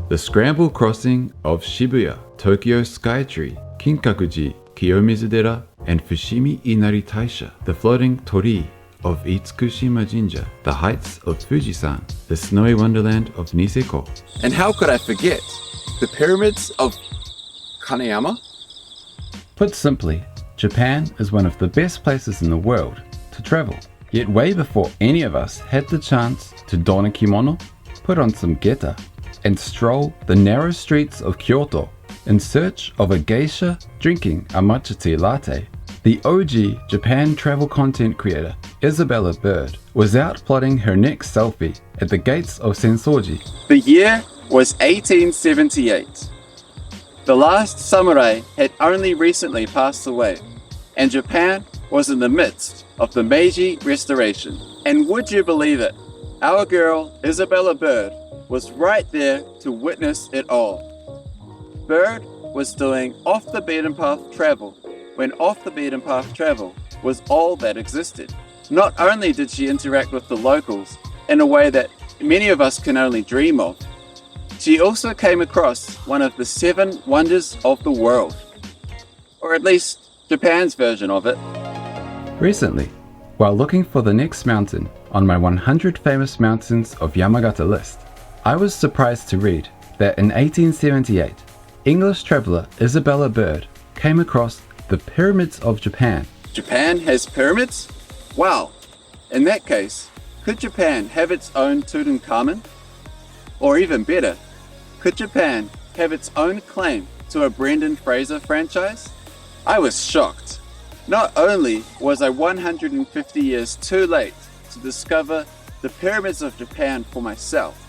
The scramble crossing of Shibuya, Tokyo Skytree, Kinkakuji, Kiyomizudera, and Fushimi Inari Taisha, the floating torii of Itsukushima Jinja, the heights of Fujisan, the snowy wonderland of Niseko. And how could I forget the pyramids of Kanayama? Put simply, Japan is one of the best places in the world to travel. Yet way before any of us had the chance to don a kimono, put on some geta, and stroll the narrow streets of Kyoto in search of a geisha drinking a matcha tea latte, the OG Japan travel content creator Isabella Bird was out plotting her next selfie at the gates of Sensoji. The year was 1878. The last samurai had only recently passed away, and Japan was in the midst of the Meiji Restoration. And would you believe it? Our girl, Isabella Bird, was right there to witness it all. Bird was doing off-the-beaten-path travel when off-the-beaten-path travel was all that existed. Not only did she interact with the locals in a way that many of us can only dream of, she also came across one of the 7 wonders of the world, or at least Japan's version of it. Recently, while looking for the next mountain on my 100 famous mountains of Yamagata list, I was surprised to read that in 1878, English traveller Isabella Bird came across the pyramids of Japan. Japan has pyramids? Wow! In that case, could Japan have its own Tutankhamun? Or even better, could Japan have its own claim to a Brendan Fraser franchise? I was shocked. Not only was I 150 years too late to discover the pyramids of Japan for myself,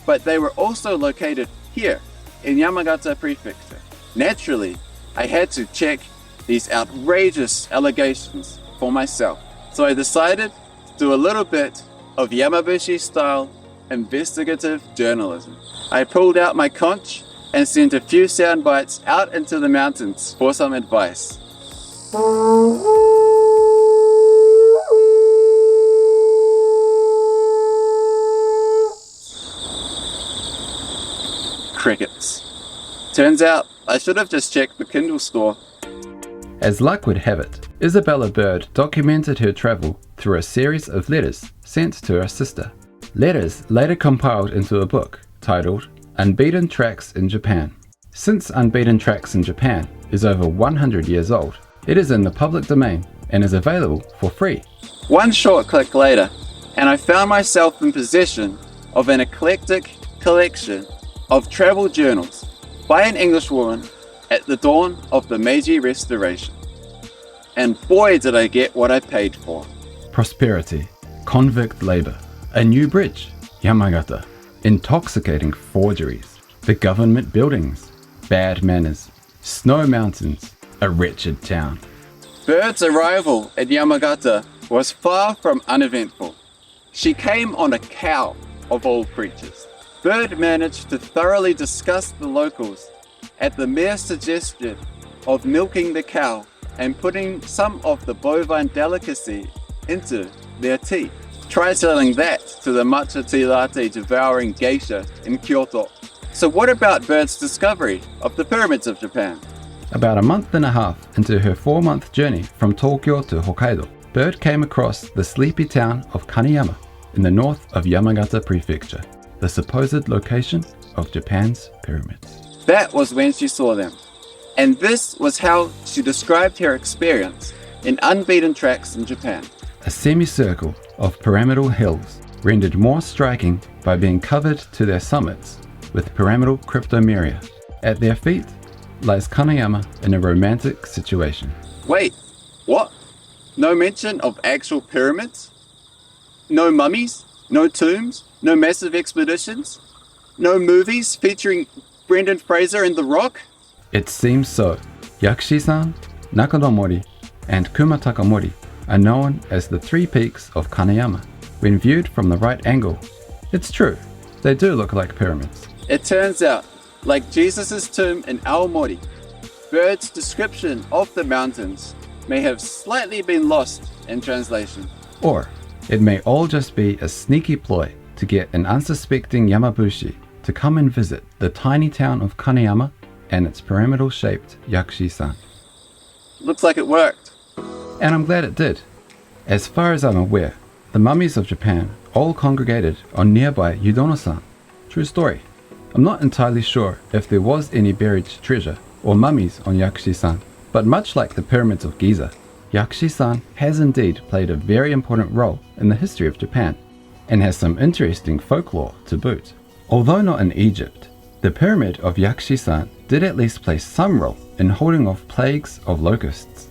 but they were also located here in Yamagata Prefecture. Naturally, I had to check these outrageous allegations for myself. So I decided to do a little bit of Yamabushi style investigative journalism. I pulled out my conch and sent a few sound bites out into the mountains for some advice. Crickets. Turns out I should have just checked the Kindle store. As luck would have it, Isabella Bird documented her travel through a series of letters sent to her sister. Letters later compiled into a book titled Unbeaten Tracks in Japan. Since Unbeaten Tracks in Japan is over 100 years old, it is in the public domain and is available for free. One short click later, and I found myself in possession of an eclectic collection of travel journals by an Englishwoman at the dawn of the Meiji Restoration. And boy did I get what I paid for. Prosperity, convict labor, a new bridge, Yamagata, intoxicating forgeries, the government buildings, bad manners, snow mountains, a wretched town. Bird's arrival at Yamagata was far from uneventful. She came on a cow, of all creatures. Bird managed to thoroughly disgust the locals at the mere suggestion of milking the cow and putting some of the bovine delicacy into their tea. Try selling that to the matcha tea latte devouring geisha in Kyoto. So what about Bird's discovery of the pyramids of Japan? About a month and a half into her 4-month journey from Tokyo to Hokkaido, Bird came across the sleepy town of Kanayama in the north of Yamagata Prefecture, the supposed location of Japan's pyramids. That was when she saw them. And this was how she described her experience in Unbeaten Tracks in Japan. A semicircle of pyramidal hills, rendered more striking by being covered to their summits with pyramidal cryptomeria. At their feet lies Kanayama in a romantic situation. Wait, what? No mention of actual pyramids? No mummies? No tombs? No massive expeditions? No movies featuring Brendan Fraser and The Rock? It seems so. Yakushi-san, Nakanomori, and Kumatakamori are known as the 3 peaks of Kanayama. When viewed from the right angle, it's true, they do look like pyramids. It turns out, like Jesus' tomb in Aomori, Bird's description of the mountains may have slightly been lost in translation. Or it may all just be a sneaky ploy to get an unsuspecting Yamabushi to come and visit the tiny town of Kanayama and its pyramidal-shaped Yakushi-san. Looks like it worked. And I'm glad it did. As far as I'm aware, the mummies of Japan all congregated on nearby Yudono-san. True story. I'm not entirely sure if there was any buried treasure or mummies on Yakushi-san, but much like the pyramids of Giza, Yakushi-san has indeed played a very important role in the history of Japan, and has some interesting folklore to boot. Although not in Egypt, the pyramid of Yakushi-san did at least play some role in holding off plagues of locusts.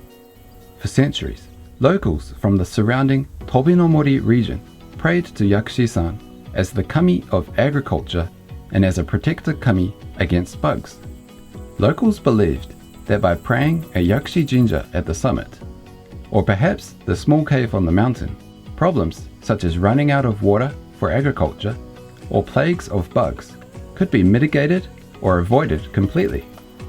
For centuries, locals from the surrounding Tobinomori region prayed to Yakushi-san as the kami of agriculture and as a protector kami against bugs. Locals believed that by praying at Yakushi Jinja at the summit, or perhaps the small cave on the mountain, problems such as running out of water for agriculture or plagues of bugs could be mitigated or avoided completely.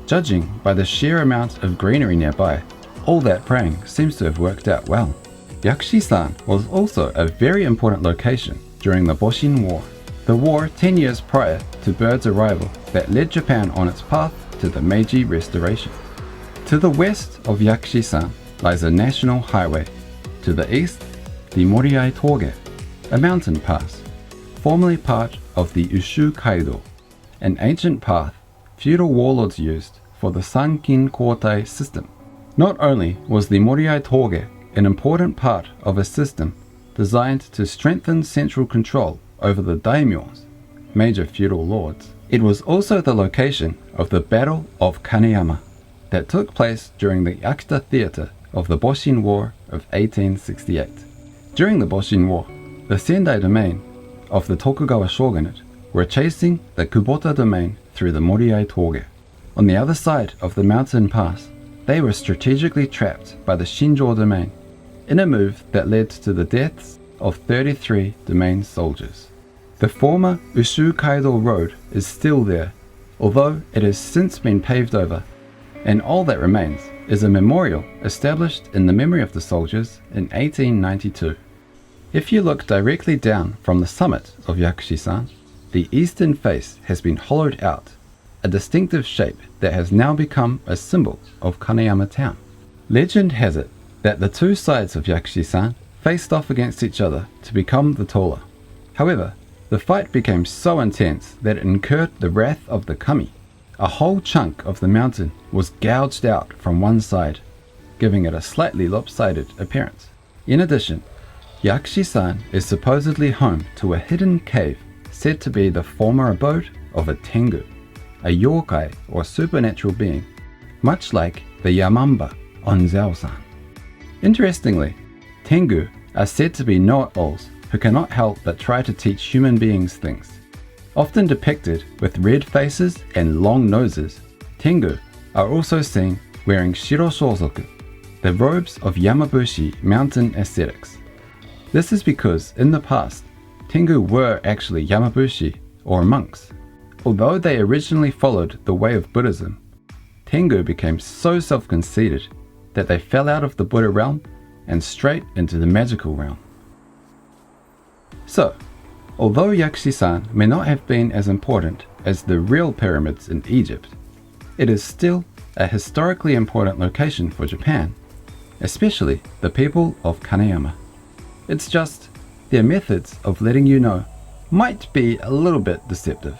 Judging by the sheer amount of greenery nearby, all that praying seems to have worked out well. Yakushi-san was also a very important location during the Boshin War, the war 10 years prior to Bird's arrival that led Japan on its path to the Meiji Restoration. To the west of Yakushi-san lies a national highway. To the east, the Moriai Toge, a mountain pass, formerly part of the Ushu Kaido, an ancient path feudal warlords used for the Sankin Kotai system. Not only was the Moriai Toge an important part of a system designed to strengthen central control over the daimyos, major feudal lords, it was also the location of the Battle of Kanayama that took place during the Akita Theatre of the Boshin War of 1868. During the Boshin War, the Sendai domain of the Tokugawa shogunate were chasing the Kubota domain through the Moriai Toge. On the other side of the mountain pass, they were strategically trapped by the Shinjo domain, in a move that led to the deaths of 33 domain soldiers. The former Ushu Kaido Road is still there, although it has since been paved over, and all that remains is a memorial established in the memory of the soldiers in 1892. If you look directly down from the summit of Yakushi-san, the eastern face has been hollowed out, a distinctive shape that has now become a symbol of Kanayama town. Legend has it that the two sides of Yakushi-san faced off against each other to become the taller. However, the fight became so intense that it incurred the wrath of the kami. A whole chunk of the mountain was gouged out from one side, giving it a slightly lopsided appearance. In addition, Yakushi-san is supposedly home to a hidden cave said to be the former abode of a tengu, a yokai or supernatural being, much like the Yamamba on Zao-san. Interestingly, tengu are said to be know-it-alls who cannot help but try to teach human beings things. Often depicted with red faces and long noses, tengu are also seen wearing shiro shozoku, the robes of Yamabushi mountain ascetics. This is because in the past, tengu were actually Yamabushi or monks. Although they originally followed the way of Buddhism, tengu became so self-conceited that they fell out of the Buddha realm and straight into the magical realm. So, although Yakushi-san may not have been as important as the real pyramids in Egypt, it is still a historically important location for Japan, especially the people of Kanayama. It's just their methods of letting you know might be a little bit deceptive.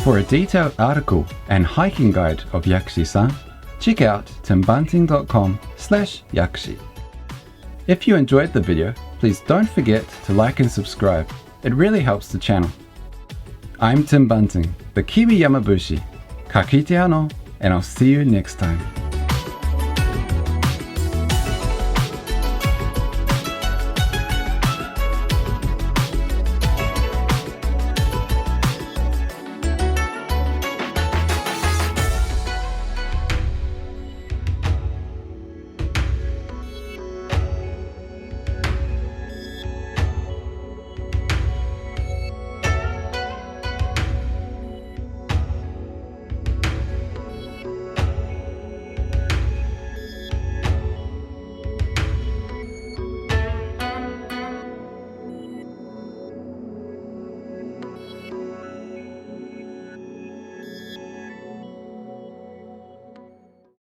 For a detailed article and hiking guide of Yakushi-san, check out timbunting.com/yakushi. If you enjoyed the video, please don't forget to like and subscribe. It really helps the channel. I'm Tim Bunting, the Kiwi Yamabushi. Ka kite ano, and I'll see you next time.